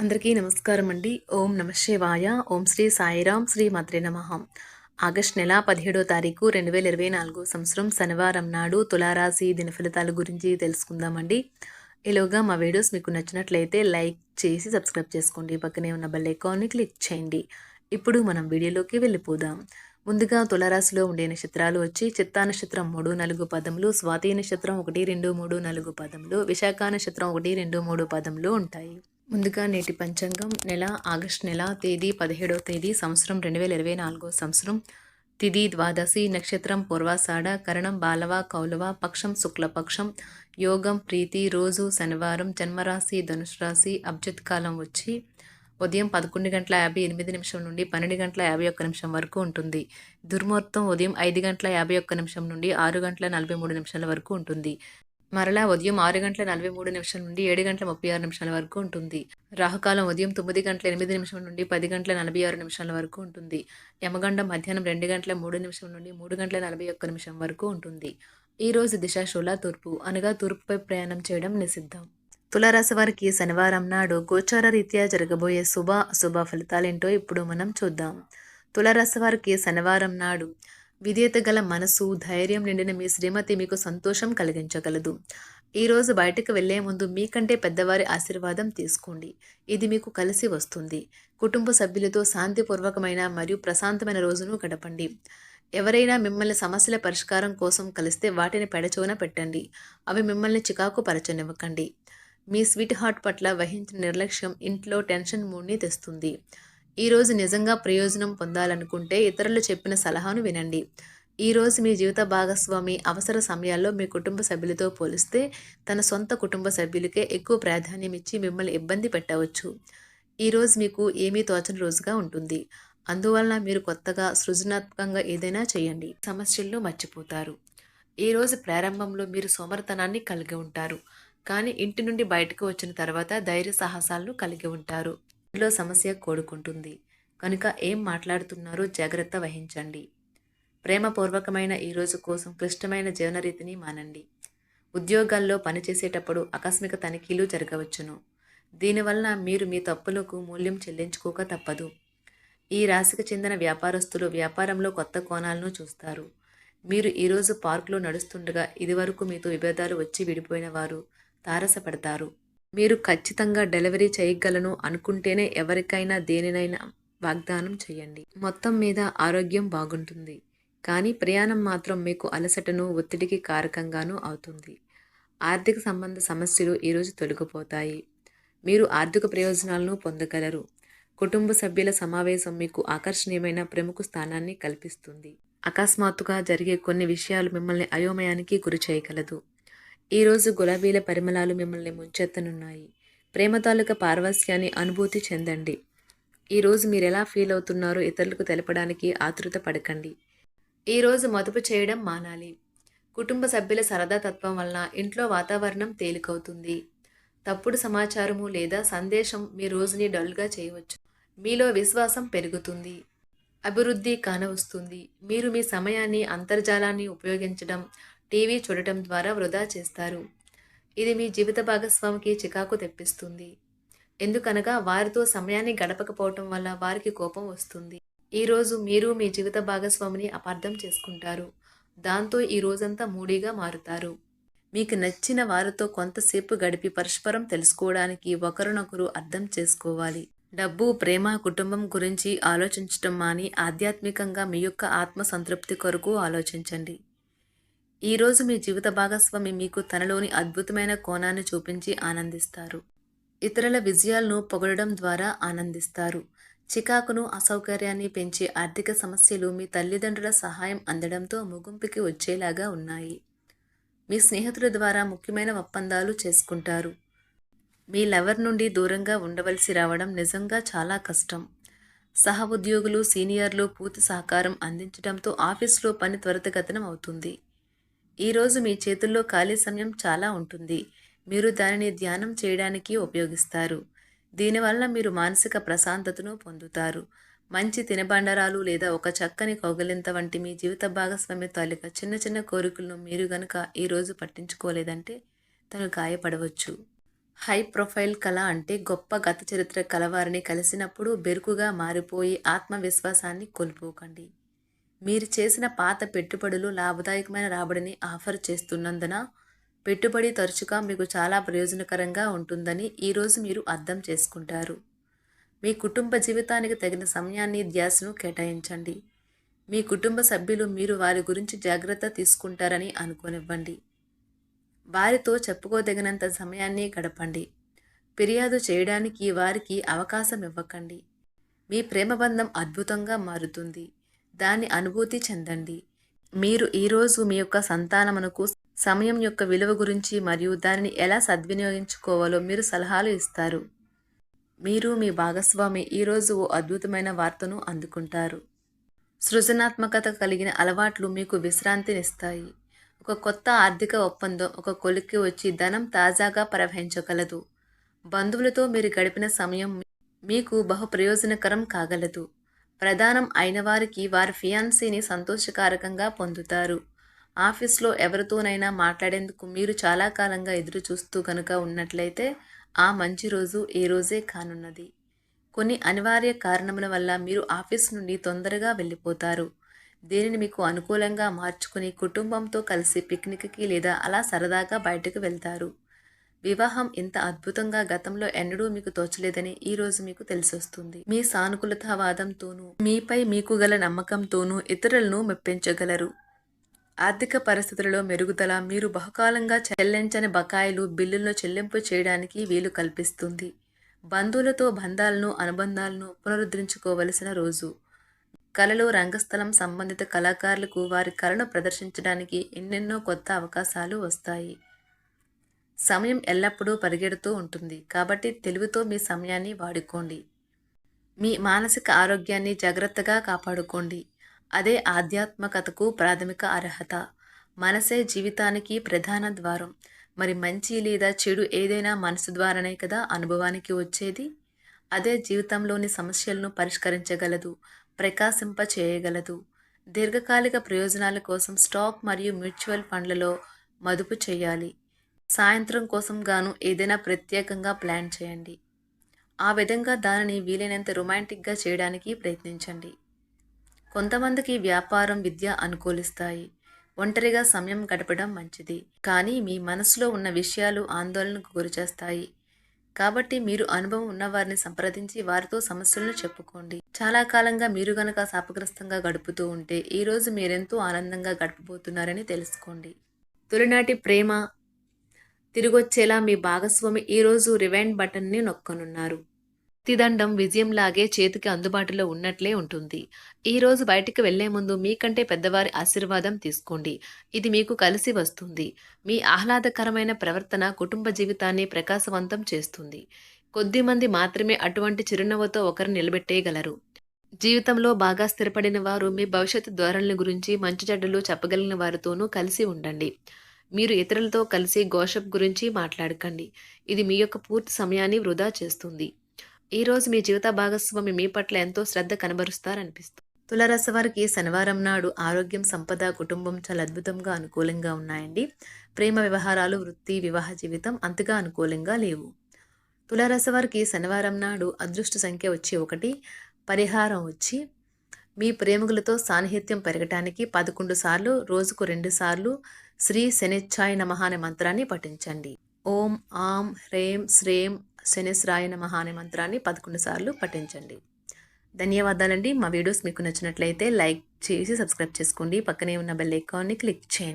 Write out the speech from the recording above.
అందరికీ నమస్కారం అండి. ఓం నమః శివాయ. ఓం శ్రీ సాయిరాం శ్రీ మాత్రే నమః. ఆగస్టు నెల 17వ తారీఖు 2024 సంవత్సరం శనివారం నాడు తులారాశి దినఫలితాల గురించి తెలుసుకుందామండి. ఈలోగా మా వీడియోస్ మీకు నచ్చినట్లయితే లైక్ చేసి సబ్స్క్రైబ్ చేసుకోండి. పక్కనే ఉన్న బెల్ ఐకాన్ని క్లిక్ చేయండి. ఇప్పుడు మనం వీడియోలోకి వెళ్ళిపోదాం. ముందుగా తులారాశిలో ఉండే నక్షత్రాలు వచ్చి చిత్తా నక్షత్రం 3, 4 పదములు, స్వాతి నక్షత్రం 1, 2, 3, 4 పదములు, విశాఖ నక్షత్రం 1, 2, 3 పదములు ఉంటాయి. ముందుగా నేటి పంచాంగం నెల ఆగస్టు నెల తేదీ 17వ తేదీ సంవత్సరం 2024 సంవత్సరం తిథి ద్వాదశి నక్షత్రం పూర్వాషాఢ కరణం బాలవ కౌలవ పక్షం శుక్లపక్షం యోగం ప్రీతి రోజు శనివారం జన్మరాశి ధనుసు రాశి అబ్జత్ కాలం వచ్చి ఉదయం 11:58 నుండి 12:51 వరకు ఉంటుంది. దుర్ముహూర్తం ఉదయం 5:51 నుండి 6:43 వరకు ఉంటుంది. మరలా ఉదయం 6:43 నుండి 7:36 వరకు ఉంటుంది. రాహుకాలం ఉదయం 9:08 నుండి 10:46 వరకు ఉంటుంది. యమగండం మధ్యాహ్నం 2:03 నుండి 3:41 వరకు ఉంటుంది. ఈ రోజు దిశాశూల తూర్పు అనగా తూర్పుపై ప్రయాణం చేయడం నిషిద్ధం. తులారాశి వారికి శనివారం నాడు గోచార రీత్యా జరగబోయే శుభ అశుభ ఫలితాలేంటో ఇప్పుడు మనం చూద్దాం. తులారాశి వారికి శనివారం నాడు విధేయత గల మనసు, ధైర్యం నిండిన మీ శ్రీమతి మీకు సంతోషం కలిగించగలదు. ఈరోజు బయటకు వెళ్లే ముందు మీకంటే పెద్దవారి ఆశీర్వాదం తీసుకోండి. ఇది మీకు కలిసి వస్తుంది. కుటుంబ సభ్యులతో శాంతిపూర్వకమైన మరియు ప్రశాంతమైన రోజును గడపండి. ఎవరైనా మిమ్మల్ని సమస్యల పరిష్కారం కోసం కలిస్తే వాటిని పెడచోన పెట్టండి. అవి మిమ్మల్ని చికాకు పరచనివ్వకండి. మీ స్వీట్ హార్ట్ పట్ల వహించిన నిర్లక్ష్యం ఇంట్లో టెన్షన్ మూడ్ని తెస్తుంది. ఈరోజు నిజంగా ప్రయోజనం పొందాలనుకుంటే ఇతరులు చెప్పిన సలహాను వినండి. ఈరోజు మీ జీవిత భాగస్వామి అవసర సమయాల్లో మీ కుటుంబ సభ్యులతో పోలిస్తే తన సొంత కుటుంబ సభ్యులకే ఎక్కువ ప్రాధాన్యం ఇచ్చి మిమ్మల్ని ఇబ్బంది పెట్టవచ్చు. ఈరోజు మీకు ఏమీ తోచని రోజుగా ఉంటుంది. అందువలన మీరు కొత్తగా సృజనాత్మకంగా ఏదైనా చేయండి. సమస్యలను మర్చిపోతారు. ఈరోజు ప్రారంభంలో మీరు సోమరితనాన్ని కలిగి ఉంటారు. కానీ ఇంటి నుండి బయటకు వచ్చిన తర్వాత ధైర్య సాహసాలను కలిగి ఉంటారు. ఇంట్లో సమస్య కోడుకుంటుంది కనుక ఏం మాట్లాడుతున్నారో జాగ్రత్త వహించండి. ప్రేమపూర్వకమైన ఈ రోజు కోసం క్లిష్టమైన జీవన రీతిని మానండి. ఉద్యోగాల్లో పనిచేసేటప్పుడు ఆకస్మిక తనిఖీలు జరగవచ్చును. దీనివలన మీరు మీ తప్పులకు మూల్యం చెల్లించుకోక తప్పదు. ఈ రాశికి చెందిన వ్యాపారస్తులు వ్యాపారంలో కొత్త కోణాలను చూస్తారు. మీరు ఈరోజు పార్కులో నడుస్తుండగా ఇదివరకు మీతో విభేదాలు వచ్చి విడిపోయిన వారు తారసపడతారు. మీరు ఖచ్చితంగా డెలివరీ చేయగలను అనుకుంటేనే ఎవరికైనా దేనినైనా వాగ్దానం చేయండి. మొత్తం మీద ఆరోగ్యం బాగుంటుంది. కానీ ప్రయాణం మాత్రం మీకు అలసటను, ఒత్తిడికి కారకంగానూ అవుతుంది. ఆర్థిక సంబంధ సమస్యలు ఈరోజు తొలగిపోతాయి. మీరు ఆర్థిక ప్రయోజనాలను పొందగలరు. కుటుంబ సభ్యుల సమావేశం మీకు ఆకర్షణీయమైన ప్రముఖ స్థానాన్ని కల్పిస్తుంది. అకస్మాత్తుగా జరిగే కొన్ని విషయాలు మిమ్మల్ని అయోమయానికి గురి చేయగలదు. ఈరోజు గులాబీల పరిమళాలు మిమ్మల్ని ముంచెత్తనున్నాయి. ప్రేమ తాలూకా పారవస్యాన్ని అనుభూతి చెందండి. ఈరోజు మీరు ఎలా ఫీల్ అవుతున్నారో ఇతరులకు తెలపడానికి ఆతృత పడకండి. ఈరోజు మదుపు చేయడం మానాలి. కుటుంబ సభ్యుల సరదా తత్వం వలన ఇంట్లో వాతావరణం తేలికవుతుంది. తప్పుడు సమాచారము లేదా సందేశం మీ రోజుని డల్గా చేయవచ్చు. మీలో విశ్వాసం పెరుగుతుంది. అభివృద్ధి కానవస్తుంది. మీరు మీ సమయాన్ని అంతర్జాలాన్ని ఉపయోగించడం, టీవీ చూడటం ద్వారా వృధా చేస్తారు. ఇది మీ జీవిత భాగస్వామికి చికాకు తెప్పిస్తుంది. ఎందుకనగా వారితో సమయాన్ని గడపకపోవటం వల్ల వారికి కోపం వస్తుంది. ఈరోజు మీరు మీ జీవిత భాగస్వామిని అపార్థం చేసుకుంటారు. దాంతో ఈ రోజంతా మూడీగా మారుతారు. మీకు నచ్చిన వారితో కొంతసేపు గడిపి పరస్పరం తెలుసుకోవడానికి ఒకరినొకరు అర్థం చేసుకోవాలి. డబ్బు, ప్రేమ, కుటుంబం గురించి ఆలోచించటం మాని ఆధ్యాత్మికంగా మీ యొక్క ఆత్మ సంతృప్తి కొరకు ఆలోచించండి. ఈరోజు మీ జీవిత భాగస్వామి మీకు తనలోని అద్భుతమైన కోణాన్ని చూపించి ఆనందిస్తారు. ఇతరుల విజయాలను పొగడడం ద్వారా ఆనందిస్తారు. చికాకును, అసౌకర్యాన్ని పెంచే ఆర్థిక సమస్యలు మీ తల్లిదండ్రుల సహాయం అందడంతో ముగింపుకి వచ్చేలాగా ఉన్నాయి. మీ స్నేహితుల ద్వారా ముఖ్యమైన ఒప్పందాలు చేసుకుంటారు. మీ లవర్ నుండి దూరంగా ఉండవలసి రావడం నిజంగా చాలా కష్టం. సహ ఉద్యోగులు, సీనియర్లు పూర్తి సహకారం అందించడంతో ఆఫీసులో పని త్వరితగతినం అవుతుంది. ఈరోజు మీ చేతుల్లో ఖాళీ సమయం చాలా ఉంటుంది. మీరు దానిని ధ్యానం చేయడానికి ఉపయోగిస్తారు. దీనివల్ల మీరు మానసిక ప్రశాంతతను పొందుతారు. మంచి తినబండరాలు లేదా ఒక చక్కని కౌగిలింత వంటి మీ జీవిత భాగస్వామి తాలూకా చిన్న చిన్న కోరికలను మీరు గనుక ఈరోజు పట్టించుకోలేదంటే తను గాయపడవచ్చు. హై ప్రొఫైల్ కళ అంటే గొప్ప గత చరిత్ర కలవారిని కలిసినప్పుడు బెరుకుగా మారిపోయి ఆత్మవిశ్వాసాన్ని కోల్పోకండి. మీరు చేసిన పాత పెట్టుబడులు లాభదాయకమైన రాబడిని ఆఫర్ చేస్తున్నందున పెట్టుబడి తరచుగా మీకు చాలా ప్రయోజనకరంగా ఉంటుందని ఈరోజు మీరు అర్థం చేసుకుంటారు. మీ కుటుంబ జీవితానికి తగిన సమయాన్ని ధ్యాసను కేటాయించండి. మీ కుటుంబ సభ్యులు మీరు వారి గురించి జాగ్రత్త తీసుకుంటారని అనుకోనివ్వండి. వారితో చెప్పుకోదగినంత సమయాన్ని గడపండి. ఫిర్యాదు చేయడానికి వారికి అవకాశం ఇవ్వకండి. మీ ప్రేమబంధం అద్భుతంగా మారుతుంది. దాన్ని అనుభూతి చెందండి. మీరు ఈరోజు మీ యొక్క సంతానమునకు సమయం యొక్క విలువ గురించి మరియు దానిని ఎలా సద్వినియోగించుకోవాలో మీరు సలహాలు ఇస్తారు. మీరు మీ భాగస్వామి ఈరోజు ఓ అద్భుతమైన వార్తను అందుకుంటారు. సృజనాత్మకత కలిగిన అలవాట్లు మీకు విశ్రాంతినిస్తాయి. ఒక కొత్త ఆర్థిక ఒప్పందం ఒక కొలిక్కి వచ్చి ధనం తాజాగా ప్రవహించగలదు. బంధువులతో మీరు గడిపిన సమయం మీకు బహు ప్రయోజనకరం కాగలదు. ప్రధానం అయిన వారికి వారి ఫియాన్సీని సంతోషకారకంగా పొందుతారు. ఆఫీస్లో ఎవరితోనైనా మాట్లాడేందుకు మీరు చాలా కాలంగా ఎదురు చూస్తూ కనుక ఉన్నట్లయితే ఆ మంచి రోజు ఏ రోజే కానున్నది. కొన్ని అనివార్య కారణముల వల్ల మీరు ఆఫీస్ నుండి తొందరగా వెళ్ళిపోతారు. దీనిని మీకు అనుకూలంగా మార్చుకుని కుటుంబంతో కలిసి పిక్నిక్కి లేదా అలా సరదాగా బయటకు వెళ్తారు. వివాహం ఇంత అద్భుతంగా గతంలో ఎన్నడూ మీకు తోచలేదని ఈరోజు మీకు తెలిసొస్తుంది. మీ సానుకూలతావాదంతోనూ మీపై మీకు గల నమ్మకంతోనూ ఇతరులను మెప్పించగలరు. ఆర్థిక పరిస్థితులలో మెరుగుదల మీరు బహుకాలంగా చెల్లించని బకాయిలు బిల్లులను చెల్లింపు చేయడానికి వీలు కల్పిస్తుంది. బంధువులతో అనుబంధాలను పునరుద్ధరించుకోవలసిన రోజు. కళలు రంగస్థలం సంబంధిత కళాకారులకు వారి కళను ప్రదర్శించడానికి ఎన్నెన్నో కొత్త అవకాశాలు వస్తాయి. సమయం ఎల్లప్పుడూ పరిగెడుతూ ఉంటుంది కాబట్టి తెలివితో మీ సమయాన్ని వాడుకోండి. మీ మానసిక ఆరోగ్యాన్ని జాగ్రత్తగా కాపాడుకోండి. అదే ఆధ్యాత్మికతకు ప్రాథమిక అర్హత. మనసే జీవితానికి ప్రధాన ద్వారం. మరి మంచి లేదా చెడు ఏదైనా మనసు ద్వారానే కదా అనుభవానికి వచ్చేది. అదే జీవితంలోని సమస్యలను పరిష్కరించగలదు, ప్రకాశింప చేయగలదు. దీర్ఘకాలిక ప్రయోజనాల కోసం స్టాక్ మరియు మ్యూచువల్ ఫండ్లలో మదుపు చేయాలి. సాయంత్రం కోసం గాను ఏదైనా ప్రత్యేకంగా ప్లాన్ చేయండి. ఆ విధంగా దానిని వీలైనంత రొమాంటిక్గా చేయడానికి ప్రయత్నించండి. కొంతమందికి వ్యాపారం, విద్య అనుకూలిస్తాయి. ఒంటరిగా సమయం గడపడం మంచిది. కానీ మీ మనసులో ఉన్న విషయాలు ఆందోళనకు గురిచేస్తాయి. కాబట్టి మీరు అనుభవం ఉన్నవారిని సంప్రదించి వారితో సమస్యలను చెప్పుకోండి. చాలా కాలంగా మీరు గనక శాపగ్రస్తంగా గడుపుతూ ఉంటే ఈరోజు మీరెంతో ఆనందంగా గడపబోతున్నారని తెలుసుకోండి. తొలినాటి ప్రేమ తిరిగొచ్చేలా మీ భాగస్వామి ఈరోజు రివైండ్ బటన్ని నొక్కనున్నారు. ప్రతిదండం విజయంలాగే చేతికి అందుబాటులో ఉన్నట్లే ఉంటుంది. ఈరోజు బయటికి వెళ్లే ముందు మీకంటే పెద్దవారి ఆశీర్వాదం తీసుకోండి. ఇది మీకు కలిసి వస్తుంది. మీ ఆహ్లాదకరమైన ప్రవర్తన కుటుంబ జీవితాన్ని ప్రకాశవంతం చేస్తుంది. కొద్దిమంది మాత్రమే అటువంటి చిరునవ్వుతో ఒకరు నిలబెట్టేయగలరు. జీవితంలో బాగా స్థిరపడిన వారు మీ భవిష్యత్తు ధోరణుల గురించి మంచి చెడ్డలు చెప్పగలిగిన వారితోనూ కలిసి ఉండండి. మీరు ఇతరులతో కలిసి గోషప్ గురించి మాట్లాడకండి. ఇది మీ యొక్క పూర్తి సమయాన్ని వృధా చేస్తుంది. ఈరోజు మీ జీవిత భాగస్వామి మీ పట్ల ఎంతో శ్రద్ధ కనబరుస్తారనిపిస్తుంది. తులారాశి వారికి శనివారం నాడు ఆరోగ్యం, సంపద, కుటుంబం చాలా అద్భుతంగా అనుకూలంగా ఉన్నాయండి. ప్రేమ వ్యవహారాలు, వృత్తి, వివాహ జీవితం అంతగా అనుకూలంగా లేవు. తులారాశి వారికి శనివారం నాడు అదృష్ట సంఖ్య వచ్చి 1, పరిహారం వచ్చి మీ ప్రేమికులతో సాన్నిహిత్యం పెరగటానికి 11 సార్లు, రోజుకు 2 సార్లు శ్రీ శనిచ్ఛాయ నమః అనే మంత్రాన్ని పఠించండి. ఓం ఆం హ్రేం శ్రేం శనిశ్రాయ నమః అనే మంత్రాన్ని 11 సార్లు పఠించండి. ధన్యవాదాలండి. మా వీడియోస్ మీకు నచ్చినట్లయితే లైక్ చేసి సబ్స్క్రైబ్ చేసుకోండి. పక్కనే ఉన్న బెల్ ఐకాన్ని క్లిక్ చేయండి.